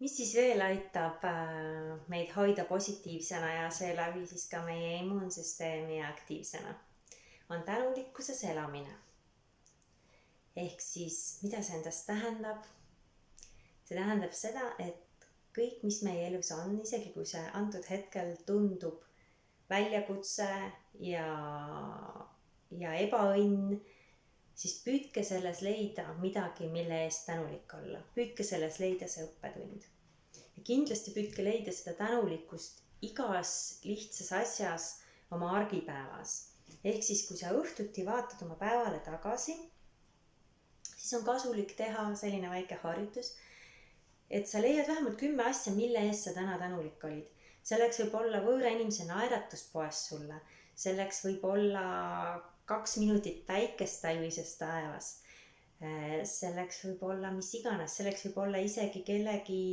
mis siis veel aitab meid hoida positiivsena ja seeläbi siis ka meie immuunsüsteemi aktiivsena, on tänulikkuses elamine. Ehk siis, mida see endast tähendab? See tähendab seda, et kõik, mis meie elus on, isegi kui see antud hetkel tundub väljakutse ja ebaõnn, siis püüdke selles leida midagi, mille eest tänulik olla. Püüdke selles leida see õppetund. Ja kindlasti püüdke leida seda tänulikkust igas lihtsas asjas oma argipäevas. Ehk siis, kui sa õhtuti vaatad oma päevale tagasi, siis on kasulik teha selline väike harjutus, et sa leiad vähemalt 10 asja, mille eest sa täna tänulik olid. Selleks võib olla võõra inimese naeratus poes sulle. Selleks võib olla 2 minutit päikest talvises taevas. Selleks võib olla mis iganes. Selleks võib olla isegi kellegi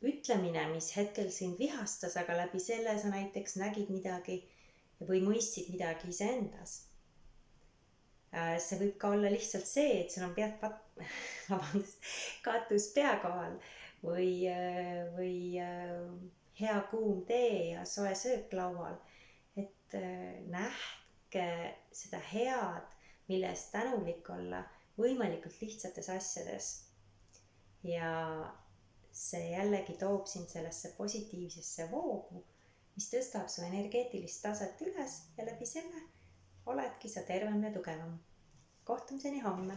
ütlemine, mis hetkel sind vihastas, aga läbi selle sa näiteks nägid midagi või mõistsid midagi iseendas. See võib ka olla lihtsalt see, et sul on katus pea kohal või hea kuum tee ja soe söök laual. Et nähke seda head, mille eest tänulik olla võimalikult lihtsates asjades. Ja see jällegi toob sind sellesse positiivsesse voogu, mis tõstab su energeetilist taset üles ja läbi selle oledki sa tervem ja tugevam. Kohtumiseni homme!